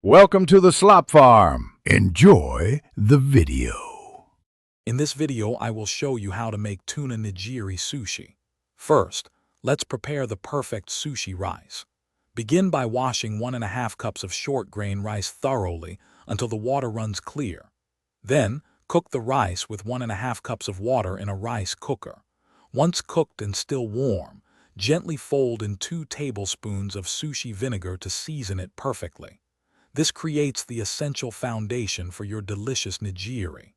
Welcome to the Slop Farm. Enjoy the video. In this video, I will show you how to make tuna nigiri sushi. First, let's prepare the perfect sushi rice. Begin by washing 1½ cups of short grain rice thoroughly until the water runs clear. Then, cook the rice with 1½ cups of water in a rice cooker. Once cooked and still warm, gently fold in 2 tablespoons of sushi vinegar to season it perfectly. This creates the essential foundation for your delicious nigiri.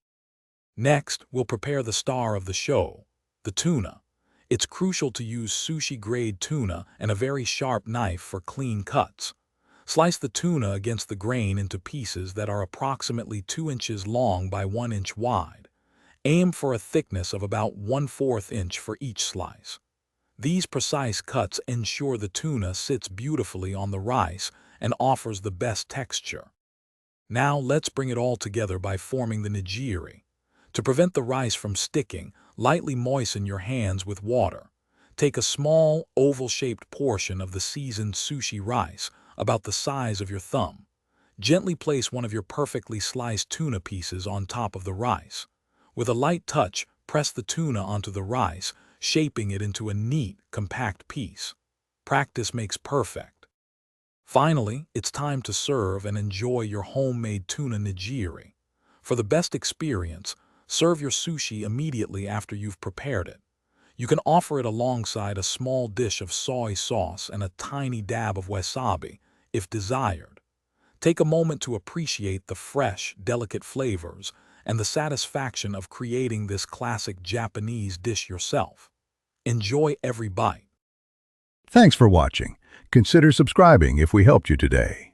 Next, we'll prepare the star of the show, the tuna. It's crucial to use sushi-grade tuna and a very sharp knife for clean cuts. Slice the tuna against the grain into pieces that are approximately 2 inches long by 1 inch wide. Aim for a thickness of about 1/4 inch for each slice. These precise cuts ensure the tuna sits beautifully on the rice and offers the best texture. Now let's bring it all together by forming the nigiri. To prevent the rice from sticking, lightly moisten your hands with water. Take a small, oval-shaped portion of the seasoned sushi rice, about the size of your thumb. Gently place one of your perfectly sliced tuna pieces on top of the rice. With a light touch, press the tuna onto the rice, shaping it into a neat, compact piece. Practice makes perfect. Finally, it's time to serve and enjoy your homemade tuna nigiri. For the best experience, serve your sushi immediately after you've prepared it. You can offer it alongside a small dish of soy sauce and a tiny dab of wasabi, if desired. Take a moment to appreciate the fresh, delicate flavors and the satisfaction of creating this classic Japanese dish yourself. Enjoy every bite. Thanks for watching. Consider subscribing if we helped you today.